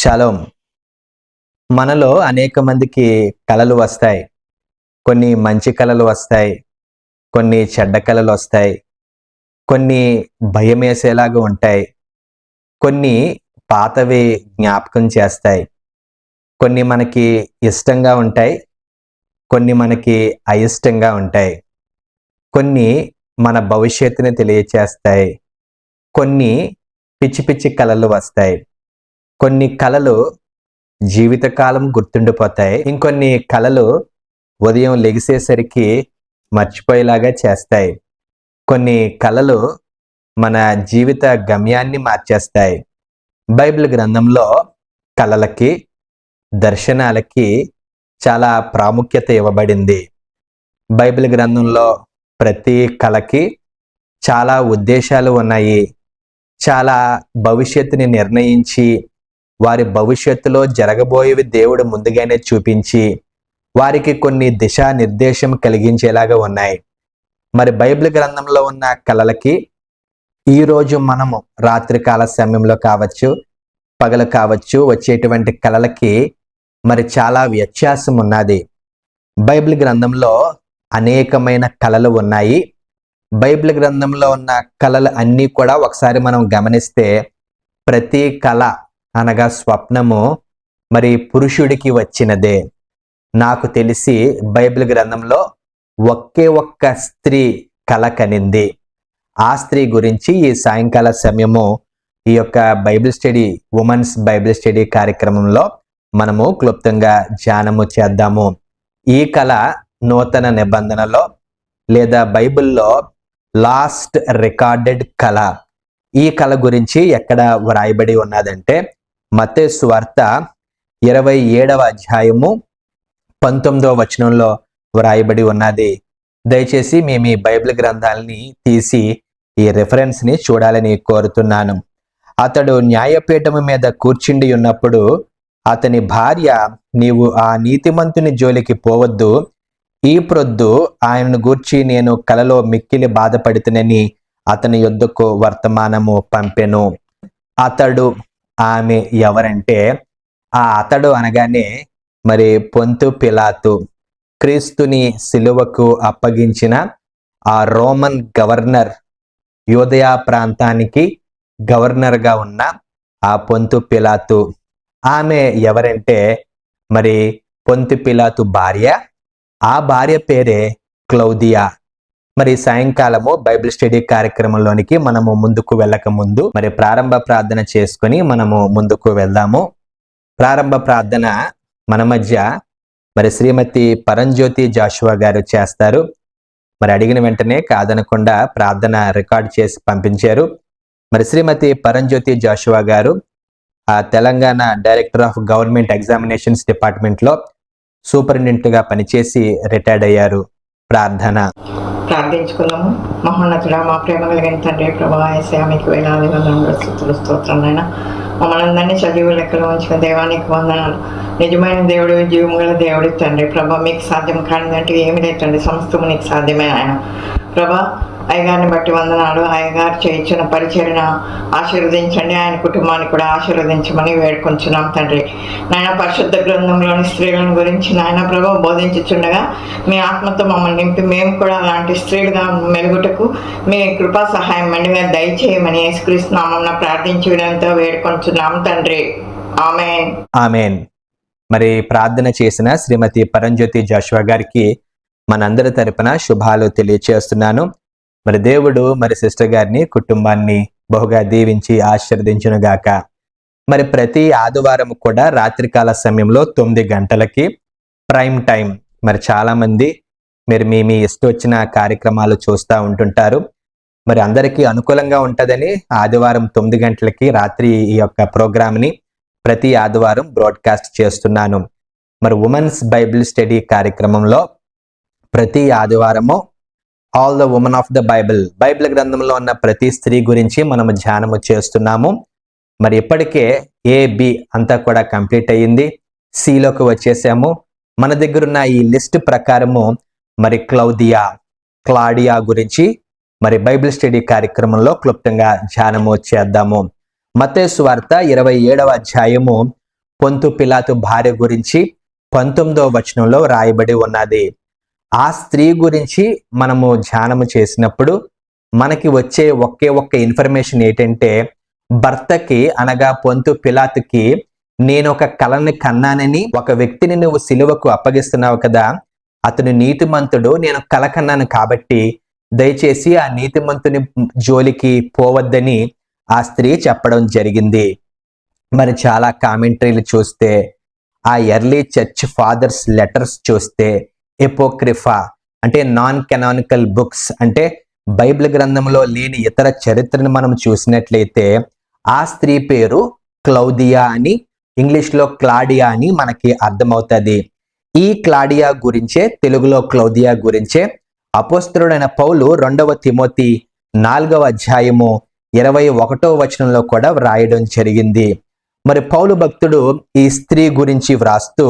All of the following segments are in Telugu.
షలోం. మనలో అనేక మందికి కలలు వస్తాయి. కొన్ని మంచి కలలు వస్తాయి, కొన్ని చెడ్డ కలలు వస్తాయి, కొన్ని భయమేసేలాగా ఉంటాయి, కొన్ని పాతవి జ్ఞాపకం చేస్తాయి, కొన్ని మనకి ఇష్టంగా ఉంటాయి, కొన్ని మనకి అయిష్టంగా ఉంటాయి, కొన్ని మన భవిష్యత్తుని తెలియచేస్తాయి, కొన్ని పిచ్చి పిచ్చి కలలు వస్తాయి, కొన్ని కలలు జీవితకాలం గుర్తుండిపోతాయి, ఇంకొన్ని కలలు ఉదయం లెగిసేసరికి మర్చిపోయేలాగా చేస్తాయి, కొన్ని కలలు మన జీవిత గమ్యాన్ని మార్చేస్తాయి. బైబిల్ గ్రంథంలో కలలకి, దర్శనాలకి చాలా ప్రాముఖ్యత ఇవ్వబడింది. బైబిల్ గ్రంథంలో ప్రతి కలకి చాలా ఉద్దేశాలు ఉన్నాయి. చాలా భవిష్యత్తుని నిర్ణయించి, వారి భవిష్యత్తులో జరగబోయేవి దేవుడు ముందుగానే చూపించి, వారికి కొన్ని దిశానిర్దేశం కలిగించేలాగా ఉన్నాయి. మరి బైబిల్ గ్రంథంలో ఉన్న కలలకి ఈరోజు మనము రాత్రికాల సమయంలో కావచ్చు, పగలు కావచ్చు వచ్చేటువంటి కలలకి మరి చాలా వ్యత్యాసం ఉన్నది. బైబిల్ గ్రంథంలో అనేకమైన కలలు ఉన్నాయి. బైబిల్ గ్రంథంలో ఉన్న కళలు అన్నీ కూడా ఒకసారి మనం గమనిస్తే ప్రతి కళ అనగా స్వప్నము మరి పురుషుడికి వచ్చినదే. నాకు తెలిసి బైబిల్ గ్రంథంలో ఒకే ఒక్క స్త్రీ కళ కనింది. ఆ స్త్రీ గురించి ఈ సాయంకాల సమయము ఈ యొక్క Bible study, women's Bible study కార్యక్రమంలో మనము క్లుప్తంగా ధ్యానము చేద్దాము. ఈ కళ నూతన నిబంధనలో లేదా బైబిల్లో లాస్ట్ రికార్డెడ్ కళ. ఈ కళ గురించి ఎక్కడ వ్రాయబడి ఉన్నదంటే మత్తయి సువార్త 27వ అధ్యాయము 19వ వచనంలో వ్రాయబడి ఉన్నది. దయచేసి మీ బైబిల్ గ్రంథాలని తీసి ఈ రిఫరెన్స్ని చూడాలని కోరుతున్నాను. అతడు న్యాయపీఠము మీద కూర్చుండి ఉన్నప్పుడు అతని భార్య, నీవు ఆ నీతిమంతుని జోలికి పోవద్దు, ఈ ప్రొద్దు ఆయనను గూర్చి నేను కలలో మిక్కిలి బాధపడుతునని అతని యొద్దకు వర్తమానము పంపెను. అతడు, ఆమె ఎవరంటే ఆ అతడు అనగానే మరి పొంతు పిలాతు, క్రీస్తుని సిలువకు అప్పగించిన ఆ రోమన్ గవర్నర్, యూదయా ప్రాంతానికి గవర్నర్గా ఉన్న ఆ పొంతు పిలాతు. ఆమె ఎవరంటే మరి పొంతు పిలాతు భార్య. ఆ భార్య పేరే క్లౌదియా. మరి సాయంకాలము బైబిల్ స్టడీ కార్యక్రమంలోనికి మనము ముందుకు వెళ్ళక ముందు మరి ప్రారంభ ప్రార్థన చేసుకొని మనము ముందుకు వెళ్దాము. ప్రారంభ ప్రార్థన మన మధ్య మరి శ్రీమతి పరంజ్యోతి జాషువా గారు చేస్తారు. మరి అడిగిన వెంటనే కాదనకుండా ప్రార్థన రికార్డ్ చేసి పంపించారు. మరి శ్రీమతి పరంజ్యోతి జాషువా గారు ఆ Telangana director of government examinations డిపార్ట్మెంట్లో సూపరింటెండెంట్గా పనిచేసి రిటైర్డ్ అయ్యారు. ప్రార్థించుకున్నాము. మహోన్నతుడా, మా ప్రేమ కలిగిన తండ్రి, ప్రభా యేసయ్య, మీకు వేలాది వందనాలు, స్తుతులు, స్తోత్రాలైనా మమ్మల్ని అందరినీ సజీవ లెక్కలో ఉంచిన దేవానికి వందనాలు. నిజమైన దేవుడు, జీవము గల దేవుడి తండ్రి, ప్రభా మీకు సాధ్యం కానిదంటే ఏమి లేదండి, సమస్తము నీకు సాధ్యమే ఆయన. ప్రభా అయ్యగారిని బట్టి వందనాలు. అయ్యగారు చేయించిన పరిచర్యను ఆశీర్వదించండి, ఆయన కుటుంబాన్ని కూడా ఆశీర్వదించమని వేడుకొంచున్నాం తండ్రి. నాయన పరిశుద్ధ గ్రంథంలోని స్త్రీలను గురించి నాయన ప్రభా బోధించుచుండగా మీ ఆత్మతో మమ్మల్ని నింపి మేము కూడా అలాంటి స్త్రీలుగా మెలుగుటకు మీ కృపా సహాయం మెండుగా దయచేయమని యేసుక్రీస్తు నామమున ప్రార్థించి వినంతో వేడుకొంచున్నాం తండ్రి. ఆమేన్. ఆమేన్. మరి ప్రార్థన చేసిన శ్రీమతి పరంజ్యోతి జాషువా గారికి మనందరి తరపున శుభాలు తెలియచేస్తున్నాను. మరి దేవుడు మరి సిస్టర్ గారిని, కుటుంబాన్ని బహుగా దీవించి ఆశీర్వదించును గాక. మరి ప్రతి ఆదివారం కూడా రాత్రికాల సమయంలో 9 గంటలకి ప్రైమ్ టైం. మరి చాలా మంది మీరు మీ ఇష్టం వచ్చిన కార్యక్రమాలు చూస్తూ ఉంటుంటారు. మరి అందరికీ అనుకూలంగా ఉంటుందని ఆదివారం 9 గంటలకి రాత్రి ఈ యొక్క ప్రోగ్రామ్ని ప్రతి ఆదివారం బ్రాడ్కాస్ట్ చేస్తున్నాను. మరి ఉమెన్స్ బైబిల్ స్టడీ కార్యక్రమంలో ప్రతి ఆదివారము all the women of the Bible గ్రంథంలో ఉన్న ప్రతి స్త్రీ గురించి మనము ధ్యానము చేస్తున్నాము. మరి ఇప్పటికే A-B అంతా కూడా కంప్లీట్ అయ్యింది. సిలోకి వచ్చేసాము. మన దగ్గర ఉన్న ఈ లిస్ట్ ప్రకారము మరి క్లాడియా గురించి మరి బైబిల్ స్టడీ కార్యక్రమంలో క్లుప్తంగా ధ్యానము చేద్దాము. మత్తయి సువార్త 27వ అధ్యాయము పొంతు పిలాతు భార్య గురించి 19వ వచనంలో రాయబడి ఉన్నది. ఆ స్త్రీ గురించి మనము ధ్యానము చేసినప్పుడు మనకి వచ్చే ఒకే ఒక్క ఇన్ఫర్మేషన్ ఏంటంటే, భర్తకి అనగా పొంతు పిలాతుకి నేను ఒక కలని కన్నానని, ఒక వ్యక్తిని నువ్వు సిలువకు అప్పగిస్తున్నావు కదా, అతను నీతిమంతుడు, నేను కల కన్నాను కాబట్టి దయచేసి ఆ నీతిమంతుని జోలికి పోవద్దని ఆ స్త్రీ చెప్పడం జరిగింది. మరి చాలా కామెంటరీలు చూస్తే, ఆ ఎర్లీ చర్చ్ ఫాదర్స్ లెటర్స్ చూస్తే, ఎపోక్రిఫా అంటే నాన్ కెనానికల్ బుక్స్ అంటే బైబిల్ గ్రంథంలో లేని ఇతర చరిత్రను మనం చూసినట్లయితే ఆ స్త్రీ పేరు క్లౌదియా అని, ఇంగ్లీష్లో క్లాడియా అని మనకి అర్థమవుతుంది. ఈ క్లాడియా గురించే, తెలుగులో క్లౌదియా గురించే అపోస్తలుడైన పౌలు 2వ తిమోతి 4వ అధ్యాయము 21వ వచనంలో కూడా వ్రాయడం జరిగింది. మరి పౌలు భక్తుడు ఈ స్త్రీ గురించి వ్రాస్తూ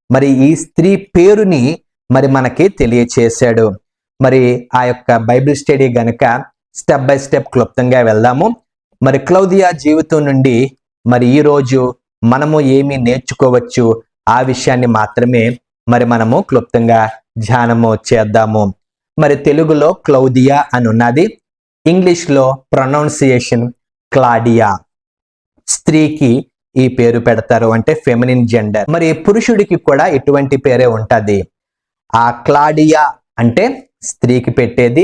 మరి ఈ స్త్రీ పేరుని మరి మనకి తెలియచేశాడు. మరి ఆ యొక్క బైబిల్ స్టడీ గనక స్టెప్ బై స్టెప్ క్లుప్తంగా వెళ్దాము. మరి క్లౌదియా జీవితం నుండి మరి ఈరోజు మనము ఏమి నేర్చుకోవచ్చు ఆ విషయాన్ని మాత్రమే మరి మనము క్లుప్తంగా ధ్యానము చేద్దాము. మరి తెలుగులో క్లౌదియా అని ఉన్నది, ఇంగ్లీష్లో ప్రొనౌన్సియేషన్ క్లాడియా. స్త్రీకి ఈ పేరు పెడతారు, అంటే ఫెమినిన్ జెండర్. మరి పురుషుడికి కూడా ఇటువంటి పేరే ఉంటది. ఆ క్లాడియా అంటే స్త్రీకి పెట్టేది,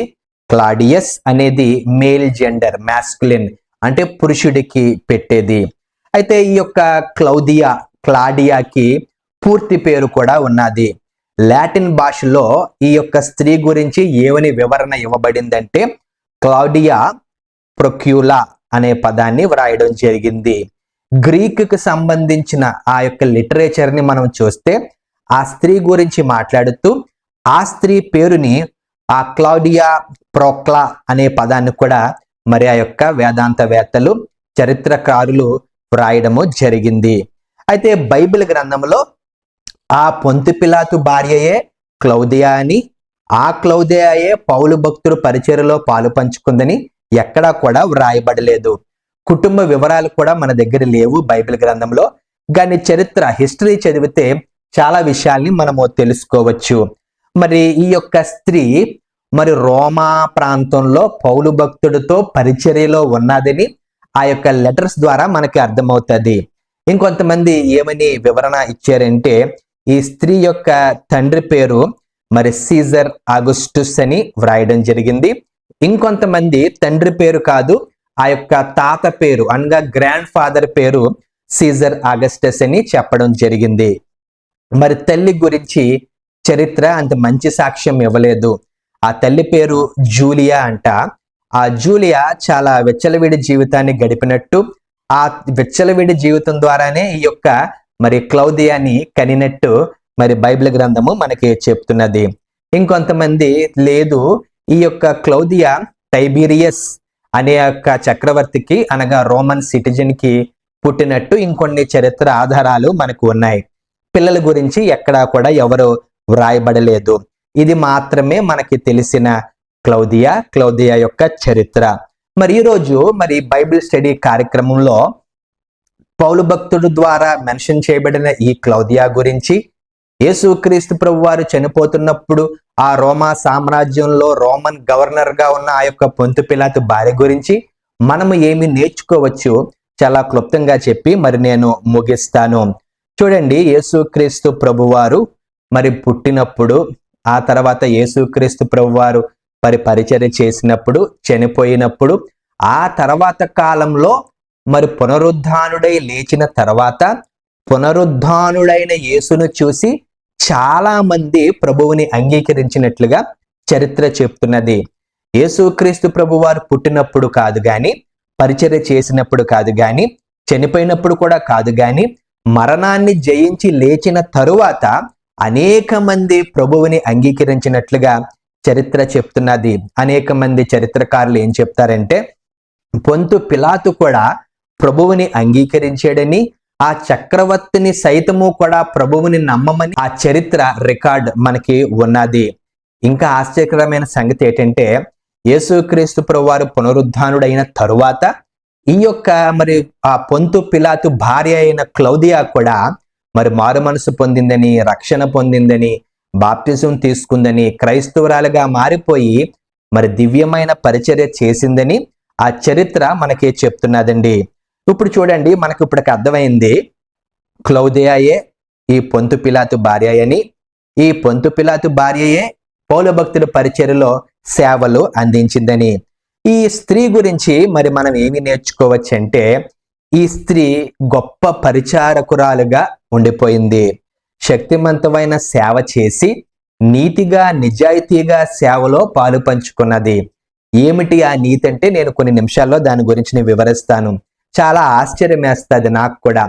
క్లాడియస్ అనేది మేల్ జెండర్, మాస్కులిన్ అంటే పురుషుడికి పెట్టేది. అయితే ఈ యొక్క క్లాడియాకి పూర్తి పేరు కూడా ఉన్నది. లాటిన్ భాషలో ఈ యొక్క స్త్రీ గురించి ఏమని వివరణ ఇవ్వబడిందంటే క్లౌడియా ప్రొక్యూలా అనే పదాన్ని వ్రాయడం జరిగింది. గ్రీకుకు సంబంధించిన ఆ యొక్క లిటరేచర్ని మనం చూస్తే ఆ స్త్రీ గురించి మాట్లాడుతూ ఆ స్త్రీ పేరుని ఆ క్లౌడియా ప్రోక్లా అనే పదాన్ని కూడా మరి ఆ యొక్క వేదాంతవేత్తలు, చరిత్రకారులు వ్రాయడము జరిగింది. అయితే బైబిల్ గ్రంథంలో ఆ పొంతు పిలాతు భార్యయే క్లౌదియా అని, ఆ క్లౌదియాయే పౌలు భక్తుడు పరిచర్యలో పాలు పంచుకుందని ఎక్కడా కూడా వ్రాయబడలేదు. కుటుంబ వివరాలు కూడా మన దగ్గర లేవు బైబిల్ గ్రంథంలో. కానీ హిస్టరీ చదివితే చాలా విషయాల్ని మనము తెలుసుకోవచ్చు. మరి ఈ యొక్క స్త్రీ మరి రోమా ప్రాంతంలో పౌలు భక్తుడితో పరిచర్యలో ఉన్నదని ఆ యొక్క లెటర్స్ ద్వారా మనకి అర్థమవుతుంది. ఇంకొంతమంది ఏమని వివరణ ఇచ్చారంటే ఈ స్త్రీ యొక్క తండ్రి పేరు మరి సీజర్ ఆగస్టుస్ అని వ్రాయడం జరిగింది. ఇంకొంతమంది తండ్రి పేరు కాదు, ఆ యొక్క తాత పేరు అనగా గ్రాండ్ ఫాదర్ పేరు సీజర్ ఆగస్టస్ అని చెప్పడం జరిగింది. మరి తల్లి గురించి చరిత్ర అంత మంచి సాక్ష్యం ఇవ్వలేదు. ఆ తల్లి పేరు జూలియా అంట. ఆ జూలియా చాలా విచ్చలవిడి జీవితాన్ని గడిపినట్టు, ఆ విచ్చలవిడి జీవితం ద్వారానే ఈ యొక్క మరి క్లౌదియాని కనినట్టు మరి బైబిల్ గ్రంథము మనకి చెప్తున్నది. ఇంకొంతమంది లేదు, ఈ యొక్క క్లౌదియా టైబీరియస్ అనే యొక్క చక్రవర్తికి అనగా రోమన్ సిటిజన్ కి పుట్టినట్టు ఇంకొన్ని చరిత్ర ఆధారాలు మనకు ఉన్నాయి. పిల్లల గురించి ఎక్కడా కూడా ఎవరు వ్రాయబడలేదు. ఇది మాత్రమే మనకి తెలిసిన క్లౌదియా యొక్క చరిత్ర. మరి ఈరోజు మరి బైబిల్ స్టడీ కార్యక్రమంలో పౌలు భక్తుడు ద్వారా మెన్షన్ చేయబడిన ఈ క్లౌదియా గురించి, యేసుక్రీస్తు ప్రభువారు చనిపోతున్నప్పుడు ఆ రోమా సామ్రాజ్యంలో రోమన్ గవర్నర్ గా ఉన్న ఆ యొక్క పొంతు పిలాతు భార్య గురించి మనము ఏమి నేర్చుకోవచ్చు చాలా క్లుప్తంగా చెప్పి మరి నేను ముగిస్తాను. చూడండి, యేసుక్రీస్తు ప్రభువారు మరి పుట్టినప్పుడు, ఆ తర్వాత యేసుక్రీస్తు ప్రభువారు మరి పరిచర్య చేసినప్పుడు, చనిపోయినప్పుడు, ఆ తర్వాత కాలంలో మరి పునరుద్ధానుడై లేచిన తర్వాత పునరుద్ధానుడైన యేసును చూసి చాలా మంది ప్రభువుని అంగీకరించినట్లుగా చరిత్ర చెప్తున్నది. యేసుక్రీస్తు ప్రభువారు పుట్టినప్పుడు కాదు గాని, పరిచర్య చేసినప్పుడు కాదు గాని, చనిపోయినప్పుడు కూడా కాదు గాని, మరణాన్ని జయించి లేచిన తరువాత అనేక మంది ప్రభువుని అంగీకరించినట్లుగా చరిత్ర చెప్తున్నది. అనేక మంది చరిత్రకారులు ఏం చెప్తారంటే పొంతు పిలాతు కూడా ప్రభువుని అంగీకరించాడని, ఆ చక్రవర్తిని సైతము కూడా ప్రభువుని నమ్మమని ఆ చరిత్ర రికార్డ్ మనకి ఉన్నది. ఇంకా ఆశ్చర్యకరమైన సంగతి ఏంటంటే యేసుక్రీస్తు ప్రభువారు పునరుద్ధానుడైన తరువాత ఈ యొక్క మరి ఆ పొంతు పిలాతు భార్య అయిన క్లౌదియా కూడా మరి మారు మనసు పొందిందని, రక్షణ పొందిందని, బాప్తిజం తీసుకుందని, క్రైస్తవురాలుగా మారిపోయి మరి దివ్యమైన పరిచర్య చేసిందని ఆ చరిత్ర మనకి చెప్తున్నదండి. ఇప్పుడు చూడండి, మనకి ఇప్పటికి అర్థమైంది క్లౌదియాయే ఈ పొంతు పిలాతు భార్య అని, ఈ పొంతు పిలాతు భార్యయే పౌలు భక్తుల పరిచర్యలో సేవలు అందించిందని. ఈ స్త్రీ గురించి మరి మనం ఏమి నేర్చుకోవచ్చు అంటే, ఈ స్త్రీ గొప్ప పరిచారకురాలుగా ఉండిపోయింది. శక్తివంతమైన సేవ చేసి నీతిగా నిజాయితీగా సేవలో పాలు పంచుకున్నది. ఏమిటి ఆ నీతి అంటే నేను కొన్ని నిమిషాల్లో దాని గురించి నేను వివరిస్తాను. చాలా ఆశ్చర్యం వేస్తుంది నాకు కూడా.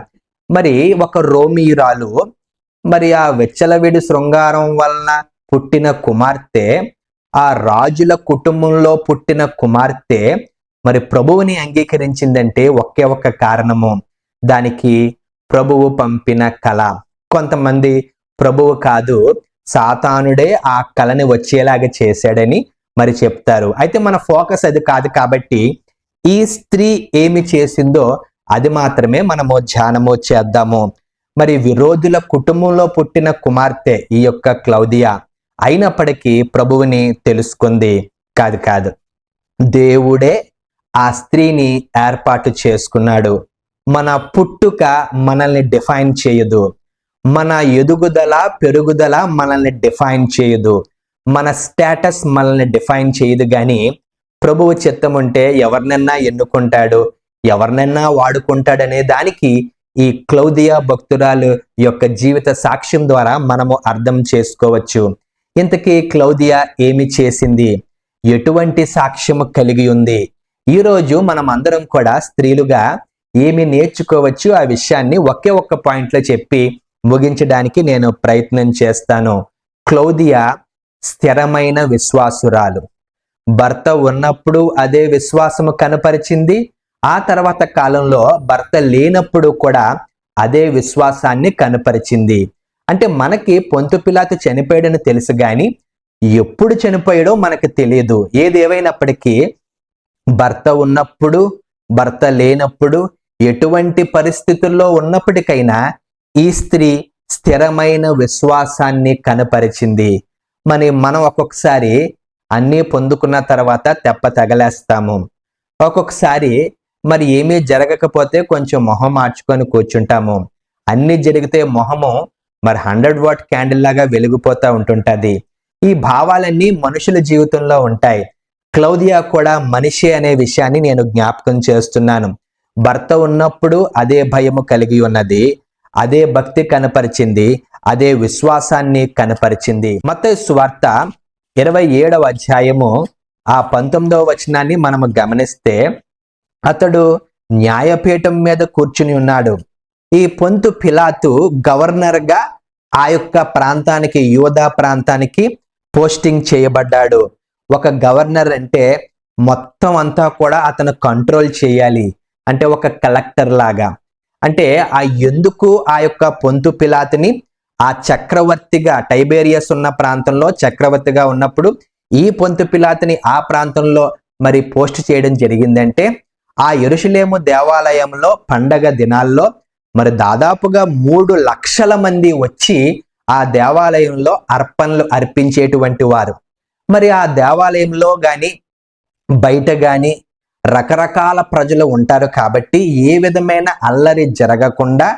మరి ఒక రోమీయురాలు మరి ఆ విచ్చలవిడి శృంగారం వలన పుట్టిన కుమార్తె, ఆ రాజుల కుటుంబంలో పుట్టిన కుమార్తె మరి ప్రభువుని అంగీకరించిందంటే ఒకే ఒక్క కారణము, దానికి ప్రభువు పంపిన కళ. కొంతమంది ప్రభువు కాదు సాతానుడే ఆ కళని వచ్చేలాగా చేశాడని మరి చెప్తారు. అయితే మన ఫోకస్ అది కాదు కాబట్టి ఈ స్త్రీ ఏమి చేసిందో అది మాత్రమే మనము ధ్యానము చేద్దాము. మరి విరోధుల కుటుంబంలో పుట్టిన కుమార్తె ఈ యొక్క క్లౌదియా అయినప్పటికీ ప్రభువుని తెలుసుకుంది. కాదు, దేవుడే ఆ స్త్రీని ఏర్పాటు చేసుకున్నాడు. మన పుట్టుక మనల్ని డిఫైన్ చేయదు, మన ఎదుగుదల పెరుగుదల మనల్ని డిఫైన్ చేయదు, మన స్టేటస్ మనల్ని డిఫైన్ చేయదు. కానీ ప్రభువు చిత్తం ఉంటే ఎవరినైనా ఎన్నుకుంటాడు, ఎవరినైనా వాడుకుంటాడనే దానికి ఈ క్లౌదియా భక్తురాలు యొక్క జీవిత సాక్ష్యం ద్వారా మనము అర్థం చేసుకోవచ్చు. ఇంతకీ క్లౌదియా ఏమి చేసింది, ఎటువంటి సాక్ష్యం కలిగి ఉంది? ఈరోజు మనం అందరం కూడా స్త్రీలుగా ఏమి నేర్చుకోవచ్చు ఆ విషయాన్ని ఒకే ఒక్క పాయింట్లో చెప్పి ముగించడానికి నేను ప్రయత్నం చేస్తాను. క్లౌదియా స్థిరమైన విశ్వాసురాలు. భర్త ఉన్నప్పుడు అదే విశ్వాసము కనపరిచింది, ఆ తర్వాత కాలంలో భర్త లేనప్పుడు కూడా అదే విశ్వాసాన్ని కనపరిచింది. అంటే మనకి పొంతు పిలాతు చనిపోయాడని తెలుసు కానీ ఎప్పుడు చనిపోయాడో మనకు తెలియదు. ఏదేవైనప్పటికీ భర్త ఉన్నప్పుడు భర్త లేనప్పుడు ఎటువంటి పరిస్థితుల్లో ఉన్నప్పటికైనా ఈ స్త్రీ స్థిరమైన విశ్వాసాన్ని కనపరిచింది. మనం ఒక్కొక్కసారి అన్నీ పొందుకున్న తర్వాత తెప్ప తగలేస్తాము. ఒక్కొక్కసారి మరి ఏమీ జరగకపోతే కొంచెం మొహం మార్చుకొని కూర్చుంటాము. అన్నీ జరిగితే మొహము మరి 100 వాట్ క్యాండిల్ లాగా వెలిగిపోతూ ఉంటుంటది. ఈ భావాలన్నీ మనుషుల జీవితంలో ఉంటాయి. క్లౌదియా కూడా మనిషి అనే విషయాన్ని నేను జ్ఞాపకం చేస్తున్నాను. భర్త ఉన్నప్పుడు అదే భయము కలిగి ఉన్నది, అదే భక్తి కనపరిచింది, అదే విశ్వాసాన్ని కనపరిచింది. మత్తయి సువార్త 27వ అధ్యాయము ఆ 19వ వచనాన్ని మనము గమనిస్తే, అతడు న్యాయపీఠం మీద కూర్చుని ఉన్నాడు. ఈ పొంతు పిలాతు గవర్నర్గా ఆ యొక్క ప్రాంతానికి, యూదా ప్రాంతానికి పోస్టింగ్ చేయబడ్డాడు. ఒక గవర్నర్ అంటే మొత్తం అంతా కూడా అతను కంట్రోల్ చేయాలి, అంటే ఒక కలెక్టర్ లాగా. అంటే ఎందుకు ఆ యొక్క పొంతు పిలాతుని ఆ చక్రవర్తిగా, టైబేరియస్ ఉన్న ప్రాంతంలో చక్రవర్తిగా ఉన్నప్పుడు ఈ పొంతు పిలాతుని ఆ ప్రాంతంలో మరి పోస్ట్ చేయడం జరిగిందంటే, ఆ యెరూషలేము దేవాలయంలో పండగ దినాల్లో మరి దాదాపుగా 3 లక్షల మంది వచ్చి ఆ దేవాలయంలో అర్పణలు అర్పించేటువంటి వారు. మరి ఆ దేవాలయంలో కానీ బయట కానీ రకరకాల ప్రజలు ఉంటారు కాబట్టి ఏ విధమైన అల్లరి జరగకుండా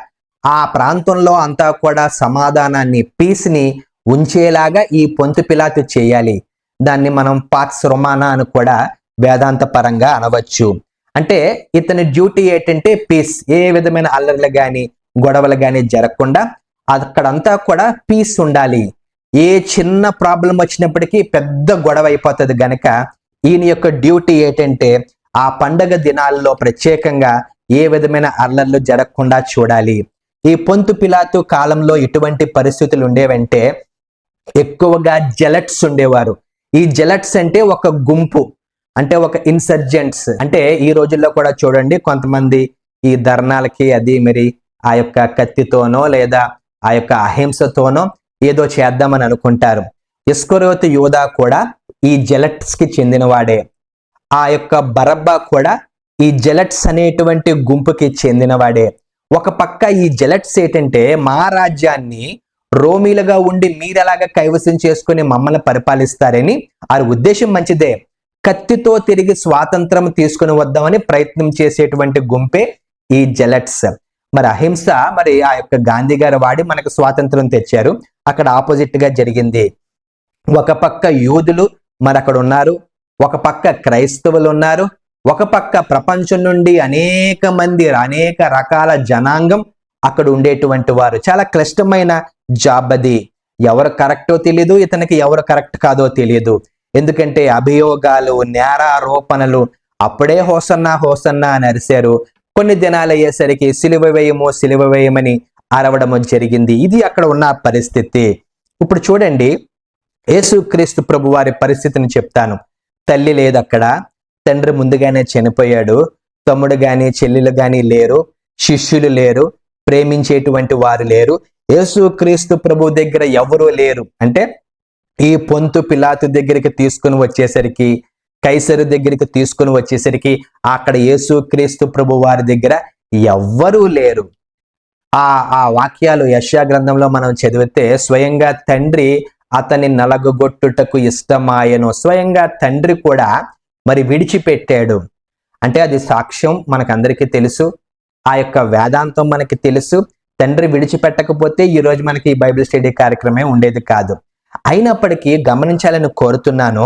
ఆ ప్రాంతంలో అంతా కూడా సమాధానాన్ని, పీస్ని ఉంచేలాగా ఈ పొంతు పిలాతు చేయాలి. దాన్ని మనం పాక్స్ రొమానా అని కూడా వేదాంత పరంగా అనవచ్చు. అంటే ఇతని డ్యూటీ ఏంటంటే పీస్, ఏ విధమైన అల్లర్లు కానీ గొడవలు కానీ జరగకుండా అక్కడంతా కూడా పీస్ ఉండాలి. ఏ చిన్న ప్రాబ్లం వచ్చినప్పటికీ పెద్ద గొడవ అయిపోతుంది గనక ఈయన యొక్క డ్యూటీ ఏంటంటే ఆ పండగ దినాల్లో ప్రత్యేకంగా ఏ విధమైన అల్లర్లు జరగకుండా చూడాలి. ఈ పొంతు పిలాతు కాలంలో ఇటువంటి పరిస్థితులు ఉండేవంటే ఎక్కువగా జెలట్స్ ఉండేవారు. ఈ జెలట్స్ అంటే ఒక గుంపు, అంటే ఒక ఇన్సర్జెంట్స్. అంటే ఈ రోజుల్లో కూడా చూడండి, కొంతమంది ఈ ధర్నాలకి అది మరి ఆ యొక్క కత్తితోనో లేదా ఆ యొక్క అహింసతోనో ఏదో చేద్దామని అనుకుంటారు. ఇస్కరియోతు యూదా కూడా ఈ జెలట్స్ కి చెందినవాడే. ఆ యొక్క బరబ్బా కూడా ఈ జెలట్స్ అనేటువంటి గుంపుకి చెందినవాడే. ఒక పక్క ఈ జెలట్స్ ఏంటంటే మా రాజ్యాన్ని రోమీలుగా ఉండి మీరెలాగా కైవసం చేసుకుని మమ్మల్ని పరిపాలిస్తారని, ఆ ఉద్దేశం మంచిదే. కత్తితో తిరిగి స్వాతంత్రం తీసుకుని వద్దామని ప్రయత్నం చేసేటువంటి గుంపే ఈ జెలట్స్. మరి అహింస మరి ఆ యొక్క గాంధీ గారు వాడి మనకు స్వాతంత్రం తెచ్చారు. అక్కడ ఆపోజిట్ గా జరిగింది. ఒక పక్క యూదులు మరి అక్కడ ఉన్నారు, ఒక పక్క క్రైస్తవులు ఉన్నారు, ఒక పక్క ప్రపంచం నుండి అనేక మంది అనేక రకాల జనాంగం అక్కడ ఉండేటువంటి వారు. చాలా క్లిష్టమైన జాబ్ అది. ఎవరు కరెక్టో తెలియదు, ఇతనికి ఎవరు కరెక్ట్ కాదో తెలియదు. ఎందుకంటే అభియోగాలు, నేరారోపణలు, అప్పుడే హోసన్నా హోసన్నా అని అరిశారు. కొన్ని దినాలు అయ్యేసరికి సిలువ వేయమని అరవడము జరిగింది. ఇది అక్కడ ఉన్న పరిస్థితి. ఇప్పుడు చూడండి, యేసుక్రీస్తు ప్రభు వారి పరిస్థితిని చెప్తాను. తల్లి లేదు అక్కడ, తండ్రి ముందుగానే చనిపోయాడు, తమ్ముడు గాని చెల్లెలు గాని లేరు, శిష్యులు లేరు, ప్రేమించేటువంటి వారు లేరు. యేసుక్రీస్తు ప్రభు దగ్గర ఎవరూ లేరు. అంటే ఈ పొంతు పిలాతు దగ్గరికి తీసుకుని వచ్చేసరికి, కైసరు దగ్గరికి తీసుకుని వచ్చేసరికి అక్కడ యేసుక్రీస్తు ప్రభు వారి దగ్గర ఎవ్వరూ లేరు. ఆ వాక్యాలు యెషయా గ్రంథంలో మనం చదివితే, స్వయంగా తండ్రి అతని నలగగొట్టుటకు ఇష్టమాయను. స్వయంగా తండ్రి కూడా మరి విడిచిపెట్టాడు. అంటే అది సాక్ష్యం మనకందరికీ తెలుసు, ఆ యొక్క వేదాంతం మనకి తెలుసు. తండ్రి విడిచిపెట్టకపోతే ఈ రోజు మనకి ఈ బైబిల్ స్టడీ కార్యక్రమం ఉండేది కాదు. అయినప్పటికీ గమనించాలని కోరుతున్నాను,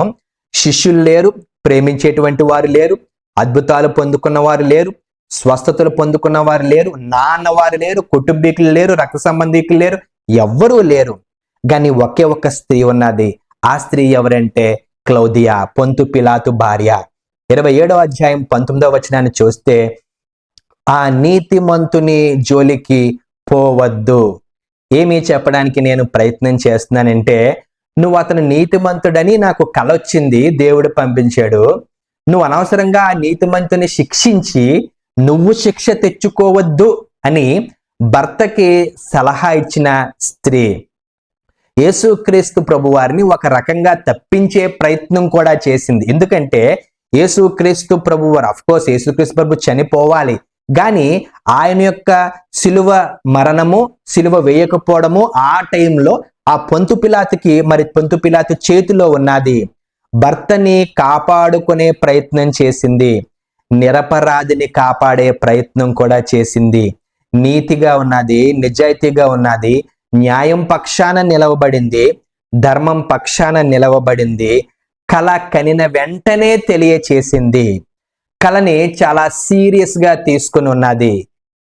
శిష్యులు లేరు, ప్రేమించేటువంటి వారు లేరు, అద్భుతాలు పొందుకున్న వారు లేరు, స్వస్థతలు పొందుకున్న వారు లేరు, నాన్నవారు లేరు, కుటుంబీకులు లేరు, రక్త సంబంధికులు లేరు, ఎవ్వరూ లేరు. కానీ ఒకే ఒక స్త్రీ ఉన్నది. ఆ స్త్రీ ఎవరంటే క్లౌదియా, పొంతు పిలాతు భార్య. 27వ అధ్యాయం 19వ వచనాన్ని చూస్తే, ఆ నీతిమంతుని జోలికి పోవద్దు. ఏమీ చెప్పడానికి నేను ప్రయత్నం చేస్తున్నానంటే, నువ్వు అతను నీతిమంతుడని నాకు కల వచ్చింది, దేవుడు పంపించాడు. నువ్వు అనవసరంగా ఆ నీతిమంతుని శిక్షించి నువ్వు శిక్ష తెచ్చుకోవద్దు అని భర్తకి సలహా ఇచ్చిన స్త్రీ. యేసుక్రీస్తు ప్రభు వారిని ఒక రకంగా తప్పించే ప్రయత్నం కూడా చేసింది. ఎందుకంటే యేసుక్రీస్తు ప్రభు వారు, అఫ్కోర్స్ యేసుక్రీస్తు ప్రభు చనిపోవాలి, కానీ ఆయన యొక్క సిలువ మరణము, సిలువ వేయకపోవడము ఆ టైంలో ఆ పొంతు పిలాతు చేతిలో ఉన్నది. భర్తని కాపాడుకునే ప్రయత్నం చేసింది, నిరపరాధిని కాపాడే ప్రయత్నం కూడా చేసింది. నీతిగా ఉన్నది, నిజాయితీగా ఉన్నది, న్యాయం పక్షాన నిలవబడింది, ధర్మం పక్షాన నిలవబడింది. కల కనిన వెంటనే తెలియచేసింది. కళని చాలా సీరియస్ గా తీసుకుని ఉన్నది.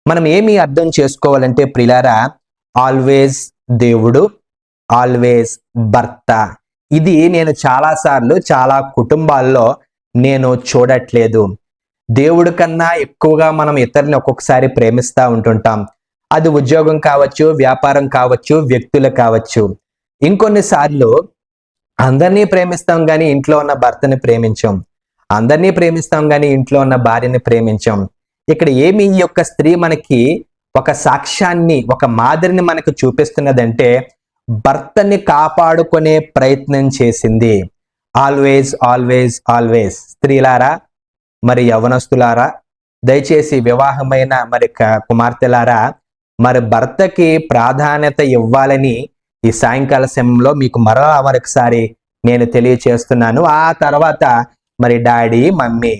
మనం ఏమి అర్థం చేసుకోవాలంటే ప్రియులారా, ఆల్వేస్ దేవుడు, ఆల్వేస్ భర్త. ఇది నేను చాలాసార్లు చాలా కుటుంబాల్లో నేను చూడట్లేదు. దేవుడి కన్నా ఎక్కువగా మనం ఇతరులను ఒక్కొక్కసారి ప్రేమిస్తూ ఉంటుంటాం. అది ఉద్యోగం కావచ్చు, వ్యాపారం కావచ్చు, వ్యక్తులు కావచ్చు. ఇంకొన్నిసార్లు అందరినీ ప్రేమిస్తాం కానీ ఇంట్లో ఉన్న భర్తని ప్రేమించాం, అందరినీ ప్రేమిస్తాం కానీ ఇంట్లో ఉన్న భార్యని ప్రేమించాం. ఇక్కడ ఏమి ఈ యొక్క స్త్రీ మనకి ఒక సాక్ష్యాన్ని, ఒక మాదిరిని మనకు చూపిస్తున్నదంటే, భర్తని కాపాడుకునే ప్రయత్నం చేసింది. Always always always. స్త్రీలారా, మరి యవనస్తులారా, దయచేసి వివాహమైన మరి కుమార్తెలారా, మరి భర్తకి ప్రాధాన్యత ఇవ్వాలని ఈ సాయంకాల సమయంలో మీకు మరొకసారి నేను తెలియచేస్తున్నాను. ఆ తర్వాత మరి డాడీ, మమ్మీ.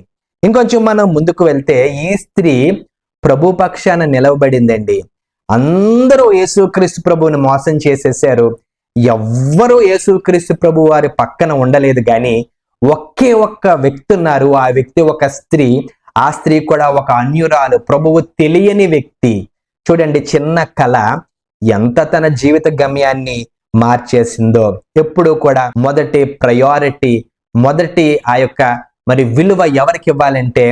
ఇంకొంచెం మనం ముందుకు వెళ్తే, ఈ స్త్రీ ప్రభు పక్షాన నిలవబడిందండి. అందరూ యేసుక్రీస్తు ప్రభువుని మోసం చేసేసారు. ఎవ్వరూ యేసుక్రీస్తు ప్రభు వారి పక్కన ఉండలేదు. కానీ ఒకే ఒక్క వ్యక్తి ఉన్నారు. ఆ వ్యక్తి ఒక స్త్రీ. ఆ స్త్రీ కూడా ఒక అన్యురాలు, ప్రభువు తెలియని వ్యక్తి. చూడండి, చిన్న కళ ఎంత తన జీవిత గమ్యాన్ని మార్చేసిందో. ఎప్పుడు కూడా మొదటి ప్రయారిటీ, మొదటి ఆ యొక్క మరి విలువ ఎవరికి ఇవ్వాలంటే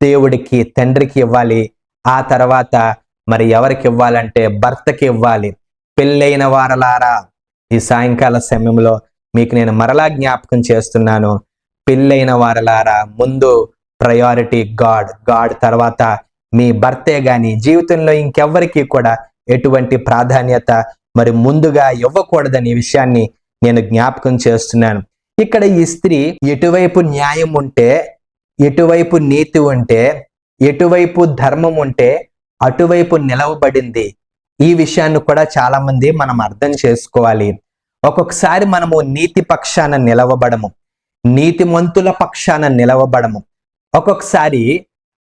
దేవుడికి, తండ్రికి ఇవ్వాలి. ఆ తర్వాత మరి ఎవరికి ఇవ్వాలంటే భర్తకి ఇవ్వాలి. పెళ్ళైన వారలారా, ఈ సాయంకాల సమయంలో మీకు నేను మరలా జ్ఞాపకం చేస్తున్నాను. పెళ్ళైన వారలారా, ముందు ప్రయారిటీ గాడ్ తర్వాత మీ భర్తే. గాని జీవితంలో ఇంకెవ్వరికి కూడా ఎటువంటి ప్రాధాన్యత మరి ముందుగా ఇవ్వకూడదని విషయాన్ని నేను జ్ఞాపకం చేస్తున్నాను. ఇక్కడ ఈ స్త్రీ ఎటువైపు న్యాయం ఉంటే, ఎటువైపు నీతి ఉంటే ఎటువైపు ధర్మం ఉంటే అటువైపు నిలవబడింది. ఈ విషయాన్ని కూడా చాలా మంది మనం అర్థం చేసుకోవాలి. ఒక్కొక్కసారి మనము నీతి పక్షాన నిలవబడము, నీతిమంతుల పక్షాన నిలవబడము. ఒక్కొక్కసారి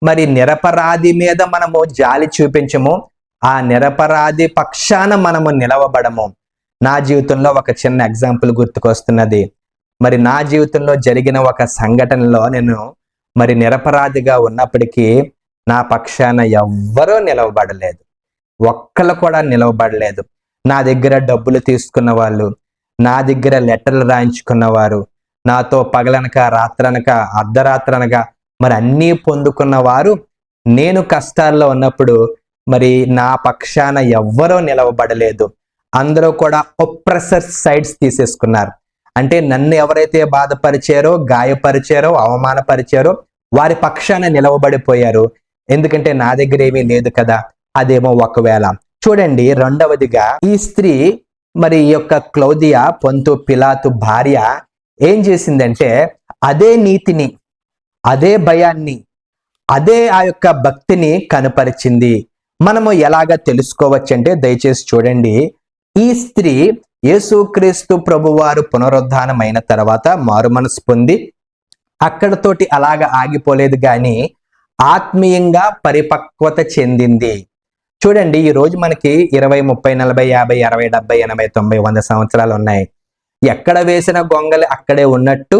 మరి నిరపరాధి మీద మనము జాలి చూపించము, ఆ నిరపరాధి పక్షాన మనము నిలవబడము. నా జీవితంలో ఒక చిన్న ఎగ్జాంపుల్ గుర్తుకొస్తున్నది. మరి నా జీవితంలో జరిగిన ఒక సంఘటనలో నేను మరి నిరపరాధిగా ఉన్నప్పటికీ నా పక్షాన ఎవ్వరూ నిలవబడలేదు, ఒక్కళ్ళు కూడా నిలవబడలేదు. నా దగ్గర డబ్బులు తీసుకున్న వాళ్ళు, నా దగ్గర లెటర్లు రాయించుకున్నవారు, నాతో పగలనక రాత్రనక అర్ధరాత్రనక మరి అన్నీ పొందుకున్న వారు నేను కష్టాల్లో ఉన్నప్పుడు మరి నా పక్షాన ఎవ్వరూ నిలవబడలేదు. అందరూ కూడా ఒప్రెసర్ సైడ్స్ తీసేసుకున్నారు. అంటే నన్ను ఎవరైతే బాధపరిచారో, గాయపరిచారో, అవమానపరిచారో వారి పక్షాన నిలవబడిపోయారు. ఎందుకంటే నా దగ్గర ఏమీ లేదు కదా. అదేమో ఒకవేళ. చూడండి, రెండవదిగా ఈ స్త్రీ మరి ఈ యొక్క క్లౌదియా పొంతు పిలాతు భార్య ఏం చేసిందంటే అదే నీతిని, అదే భయాన్ని, అదే ఆ యొక్క భక్తిని కనపరిచింది. మనము ఎలాగ తెలుసుకోవచ్చంటే దయచేసి చూడండి. ఈ స్త్రీ యేసుక్రీస్తు ప్రభువారు పునరుద్ధానమైన తర్వాత మారు మనసు పొంది అక్కడతోటి అలాగ ఆగిపోలేదు, కానీ ఆత్మీయంగా పరిపక్వత చెందింది. చూడండి, ఈ రోజు మనకి 20, 30, 40, 50, 60, 70, 80, 90, 100 సంవత్సరాలు ఉన్నాయి. ఎక్కడ వేసిన గొంగలి అక్కడే ఉన్నట్టు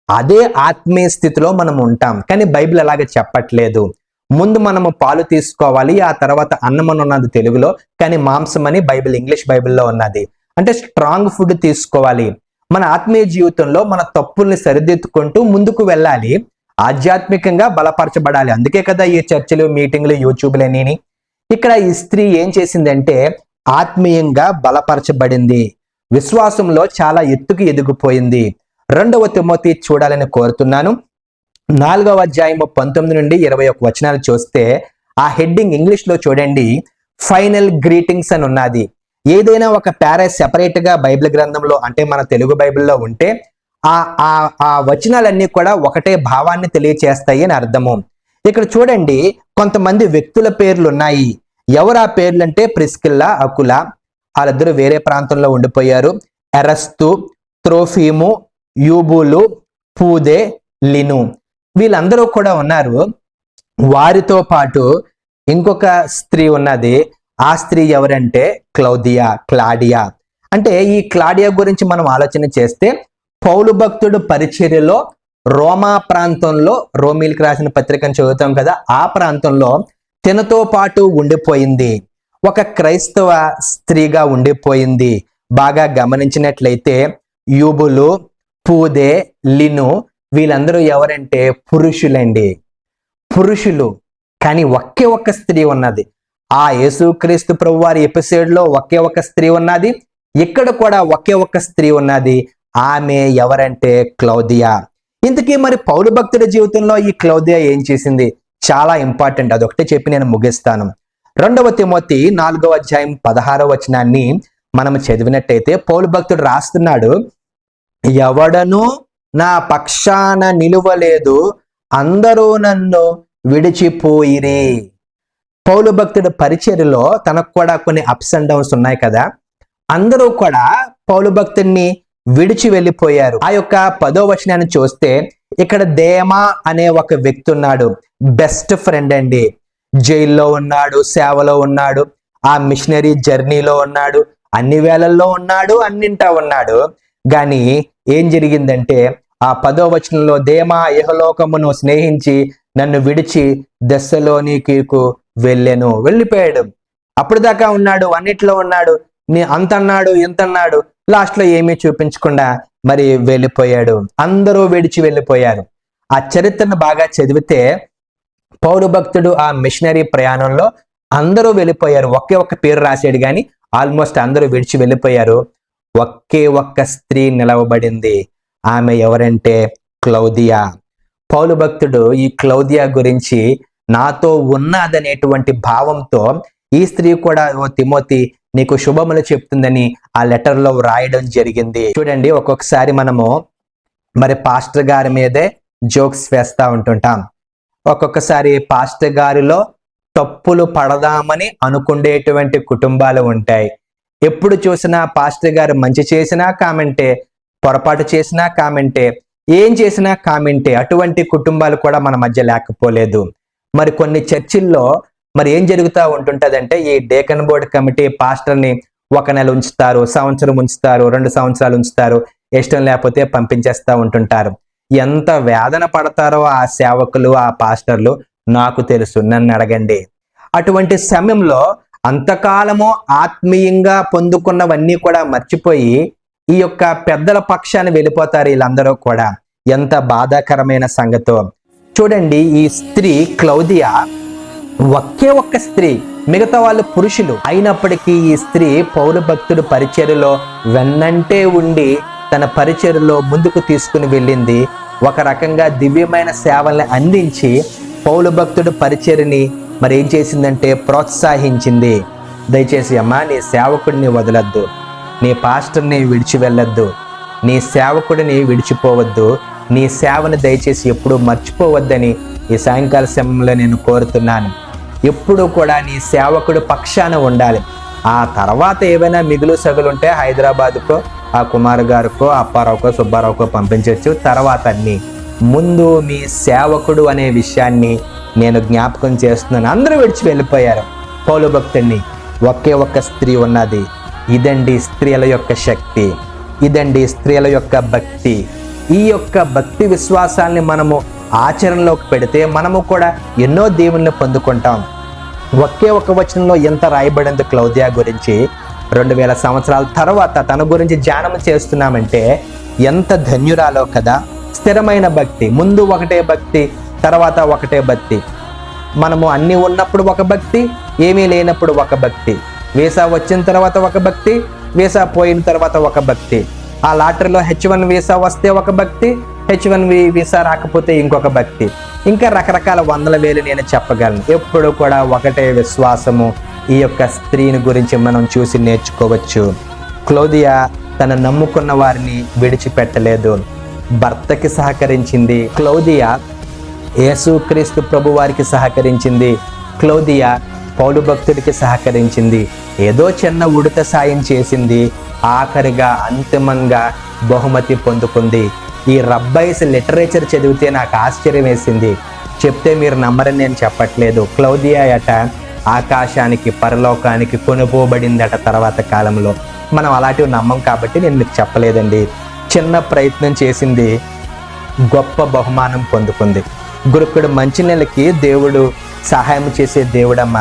అదే ఆత్మీయ స్థితిలో మనం ఉంటాం. కానీ బైబిల్ అలాగే చెప్పట్లేదు. ముందు మనము పాలు తీసుకోవాలి, ఆ తర్వాత అన్నం అని ఉన్నది తెలుగులో, కానీ మాంసం అని బైబిల్ ఇంగ్లీష్ బైబిల్లో ఉన్నది. అంటే స్ట్రాంగ్ ఫుడ్ తీసుకోవాలి. మన ఆత్మీయ జీవితంలో మన తప్పుల్ని సరిదిద్దుకుంటూ ముందుకు వెళ్ళాలి, ఆధ్యాత్మికంగా బలపరచబడాలి. అందుకే కదా ఈ చర్చలు, మీటింగ్లు, యూట్యూబ్లు అని. ఇక్కడ ఈ స్త్రీ ఏం చేసిందంటే ఆత్మీయంగా బలపరచబడింది, విశ్వాసంలో చాలా ఎత్తుకు ఎదిగిపోయింది. 2వ తిమోతి చూడాలని కోరుతున్నాను. 4వ అధ్యాయము 19 నుండి 21 వచనాలు చూస్తే ఆ హెడ్డింగ్ ఇంగ్లీష్ లో చూడండి, ఫైనల్ గ్రీటింగ్స్ అని ఉన్నది. ఏదైనా ఒక పారా సెపరేట్ గా బైబిల్ గ్రంథంలో అంటే మన తెలుగు బైబిల్లో ఉంటే ఆ వచనాలన్నీ కూడా ఒకటే భావాన్ని తెలియచేస్తాయి అని అర్థము. ఇక్కడ చూడండి, కొంతమంది వ్యక్తుల పేర్లు ఉన్నాయి. ఎవరు ఆ పేర్లు అంటే ప్రిస్కిల్లా, అకులా, వాళ్ళిద్దరూ వేరే ప్రాంతంలో ఉండిపోయారు. ఎరస్తు, త్రోఫీము, యూబులు, పూదే, లిను, వీళ్ళందరూ కూడా ఉన్నారు. వారితో పాటు ఇంకొక స్త్రీ ఉన్నది. ఆ స్త్రీ ఎవరంటే క్లాడియా. అంటే ఈ క్లాడియా గురించి మనం ఆలోచన చేస్తే పౌలు భక్తుడు పరిచర్యలో రోమా ప్రాంతంలో, రోమీలకు రాసిన పత్రికను చదువుతాం కదా, ఆ ప్రాంతంలో తినతో పాటు ఉండిపోయింది. ఒక క్రైస్తవ స్త్రీగా ఉండిపోయింది. బాగా గమనించినట్లయితే యూబులు, పూదే, లిను వీళ్ళందరూ ఎవరంటే పురుషులండి, పురుషులు. కానీ ఒకే ఒక్క స్త్రీ ఉన్నది. ఆ యేసుక్రీస్తు ప్రభువారి ఎపిసోడ్ లో ఒకే ఒక్క స్త్రీ ఉన్నది, ఇక్కడ కూడా ఒకే ఒక్క స్త్రీ ఉన్నది. ఆమె ఎవరంటే క్లౌదియా. ఇంతకీ మరి పౌలు భక్తుడి జీవితంలో ఈ క్లౌదియా ఏం చేసింది? చాలా ఇంపార్టెంట్, అదొకటే చెప్పి నేను ముగిస్తాను. 2వ తిమోతి 4వ అధ్యాయం 16వ వచనాన్ని మనం చదివినట్టయితే పౌలు భక్తుడు రాస్తున్నాడు, ఎవడను నా పక్షాన నిలువలేదు, అందరూ నన్ను విడిచిపోయిరి. పౌలు భక్తుడు పరిచర్యలో తనకు కూడా కొన్ని అప్స్ అండ్ డౌన్స్ ఉన్నాయి కదా, అందరూ కూడా పౌలు భక్తుడిని విడిచి వెళ్ళిపోయారు. ఆ యొక్క 10వ వచనాన్ని చూస్తే ఇక్కడ దేమా అనే ఒక వ్యక్తి ఉన్నాడు, బెస్ట్ ఫ్రెండ్ అండి. జైల్లో ఉన్నాడు, సేవలో ఉన్నాడు, ఆ మిషనరీ జర్నీలో ఉన్నాడు, అన్ని వేళల్లో ఉన్నాడు, అన్నింటా ఉన్నాడు. కానీ ఏం జరిగిందంటే ఆ 10వ వచనంలో దేమా ఇహలోకమును స్నేహించి నన్ను విడిచి దెస్సలోనికీకు వెళ్ళిపోయాడు. అప్పుడు దాకా ఉన్నాడు, అన్నిట్లో ఉన్నాడు, అంతన్నాడు ఇంతన్నాడు, లాస్ట్ లో ఏమీ చూపించకుండా మరి వెళ్ళిపోయాడు. అందరూ విడిచి వెళ్ళిపోయారు. ఆ చరిత్రను బాగా చదివితే పౌలు భక్తుడు ఆ మిషనరీ ప్రయాణంలో అందరూ వెళ్ళిపోయారు. ఒకే ఒక్క పేరు రాశాడు కానీ ఆల్మోస్ట్ అందరూ విడిచి వెళ్ళిపోయారు. ఒకే ఒక్క స్త్రీ నిలవబడింది. ఆమె ఎవరంటే క్లౌదియా. పౌలు భక్తుడు ఈ క్లౌదియా గురించి నాతో ఉన్నదనేటువంటి భావంతో ఈ స్త్రీ కూడా ఓ తిమోతి నీకు శుభములు చెప్తుందని ఆ లెటర్ లో రాయడం జరిగింది. చూడండి, ఒక్కొక్కసారి మనము మరి పాస్టర్ గారి మీదే జోక్స్ వేస్తా ఉంటుంటాం. ఒక్కొక్కసారి పాస్టర్ గారిలో తప్పులు పడదామని అనుకునేటువంటి కుటుంబాలు ఉంటాయి. ఎప్పుడు చూసినా పాస్టర్ గారు మంచి చేసినా కామెంటే, పొరపాటు చేసినా కామెంటే, ఏం చేసినా కామెంటే. అటువంటి కుటుంబాలు కూడా మన మధ్య లేకపోలేదు. మరి కొన్ని చర్చిల్లో మరి ఏం జరుగుతూ ఉంటుంటదంటే, ఈ డేకన్ బోర్డ్ కమిటీ పాస్టర్ని 1 నెల ఉంచుతారు, సంవత్సరం ఉంచుతారు, 2 సంవత్సరాలు ఉంచుతారు, ఇష్టం లేకపోతే పంపించేస్తూ ఉంటుంటారు. ఎంత వేదన పడతారో ఆ సేవకులు, ఆ పాస్టర్లు నాకు తెలుసు, నన్ను అడగండి. అటువంటి సమయంలో అంతకాలము ఆత్మీయంగా పొందుకున్నవన్నీ కూడా మర్చిపోయి ఈ యొక్క పెద్దల పక్షాన్ని వెళ్ళిపోతారు వీళ్ళందరూ కూడా. ఎంత బాధాకరమైన సంగతో చూడండి. ఈ స్త్రీ క్లౌదియా ఒకే ఒక్క స్త్రీ, మిగతా వాళ్ళు పురుషులు అయినప్పటికీ ఈ స్త్రీ పౌలు భక్తుడు పరిచర్యలో వెన్నంటే ఉండి తన పరిచర్యలో ముందుకు తీసుకుని వెళ్ళింది. ఒక రకంగా దివ్యమైన సేవల్ని అందించి పౌలు భక్తుడు పరిచర్యని మరి ఏం చేసిందంటే ప్రోత్సహించింది. దయచేసి అమ్మా, నీ సేవకుడిని వదలద్దు, నీ పాస్టర్ని విడిచి వెళ్ళొద్దు, నీ సేవకుడిని విడిచిపోవద్దు, నీ సేవను దయచేసి ఎప్పుడూ మర్చిపోవద్దని ఈ సాయంకాల సమయంలో నేను కోరుతున్నాను. ఎప్పుడు కూడా నీ సేవకుడు పక్షాన ఉండాలి. ఆ తర్వాత ఏవైనా మిగులు సగులుంటే హైదరాబాద్కో ఆ కుమార్ గారికో అప్పారావుకో సుబ్బారావుకో పంపించవచ్చు. తర్వాత అన్ని ముందు మీ సేవకుడు అనే విషయాన్ని నేను జ్ఞాపకం చేస్తున్నాను. అందరూ విడిచి వెళ్ళిపోయారు. పౌలు భక్తుడిని ఒకే ఒక్క స్త్రీ ఉన్నది. ఇదండి స్త్రీల యొక్క శక్తి, ఇదండి స్త్రీల యొక్క భక్తి. ఈ యొక్క భక్తి విశ్వాసాల్ని మనము ఆచరణలోకి పెడితే మనము కూడా ఎన్నో దీవెనలు పొందుకుంటాం. ఒకే ఒక వచనంలో ఎంత రాయబడింది క్లౌదియా గురించి. 2000 సంవత్సరాల తర్వాత తన గురించి ధ్యానం చేస్తున్నామంటే ఎంత ధన్యురాలో కదా. స్థిరమైన భక్తి, ముందు ఒకటే భక్తి, తర్వాత ఒకటే భక్తి. మనము అన్నీ ఉన్నప్పుడు ఒక భక్తి, ఏమీ లేనప్పుడు ఒక భక్తి. వీసా వచ్చిన తర్వాత ఒక భక్తి, వీసా పోయిన తర్వాత ఒక భక్తి. ఆ లాటరీలో H1 వీసా వస్తే ఒక భక్తి, H1 వీసా రాకపోతే ఇంకొక భక్తి. ఇంకా రకరకాల వందల వేలు నేను చెప్పగలను. ఎప్పుడు కూడా ఒకటే విశ్వాసము. ఈ యొక్క స్త్రీని గురించి మనం చూసి నేర్చుకోవచ్చు. క్లౌదియా తన నమ్ముకున్న వారిని విడిచిపెట్టలేదు, భర్తకి సహకరించింది. క్లౌదియా యేసుక్రీస్తు ప్రభు వారికి సహకరించింది. క్లౌదియా పౌలు భక్తుడికి సహకరించింది. ఏదో చిన్న ఉడత సాయం చేసింది. ఆఖరిగా అంతిమంగా బహుమతి పొందుకుంది. ఈ రబ్బైస్ లిటరేచర్ చదివితే నాకు ఆశ్చర్యం వేసింది. చెప్తే మీరు నమ్మరని నేను చెప్పట్లేదు. క్లౌదియా అట ఆకాశానికి పరలోకానికి కొనుపోబడిందట తర్వాత కాలంలో. మనం అలాంటివి నమ్మం కాబట్టి నేను మీకు చెప్పలేదండి. చిన్న ప్రయత్నం చేసింది, గొప్ప బహుమానం పొందుకుంది. గురుకుడు మంచినీళ్ళకి దేవుడు సహాయం చేసే దేవుడమ్మ.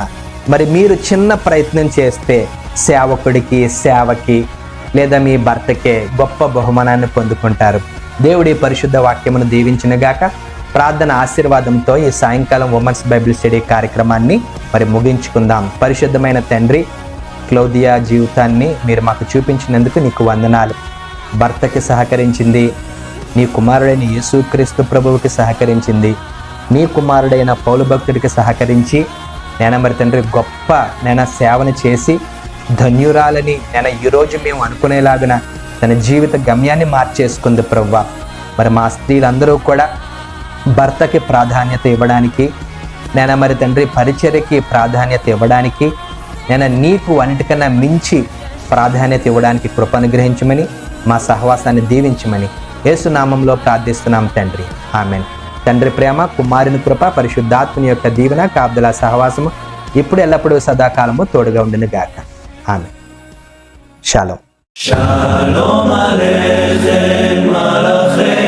మరి మీరు చిన్న ప్రయత్నం చేస్తే సేవకుడికి, సేవకి లేదా మీ భర్తకే గొప్ప బహుమానాన్ని పొందుకుంటారు. దేవుడి పరిశుద్ధ వాక్యమును దీవించినగాక. ప్రార్థన ఆశీర్వాదంతో ఈ సాయంకాలం ఉమెన్స్ బైబిల్ స్టడీ కార్యక్రమాన్ని మరి ముగించుకుందాం. పరిశుద్ధమైన తండ్రి, క్లౌదియా జీవితాన్ని మీరు మాకు చూపించినందుకు నీకు వందనాలు. భర్తకి సహకరించింది, నీ కుమారుడైన యేసుక్రీస్తు ప్రభువుకి సహకరించింది, నీ కుమారుడైన పౌలు భక్తుడికి సహకరించి నేను మరి తండ్రి గొప్ప సేవను చేసి ధన్యురాలని ఈరోజు మేము అనుకునేలాగున తన జీవిత గమ్యాన్ని మార్చేసుకుంది ప్రభువా. మరి మా స్త్రీలందరూ కూడా భర్తకి ప్రాధాన్యత ఇవ్వడానికి, మరి తండ్రి పరిచర్యకి ప్రాధాన్యత ఇవ్వడానికి, నీకు అన్నిటికన్నా మించి ప్రాధాన్యత ఇవ్వడానికి కృప అనుగ్రహించమని, మా సహవాసాన్ని దీవించమని యేసు నామంలో ప్రార్థిస్తున్నాం తండ్రి, ఆమేన్. తండ్రి ప్రేమ, కుమారుని కృప, పరిశుద్ధాత్మని యొక్క దీవెన, కాపుదల సహవాసము ఇప్పుడు ఎల్లప్పుడూ సదాకాలము తోడుగా ఉండును గాక. ఆమేన్. షాలోమ్. Shalom Aleichem Malachei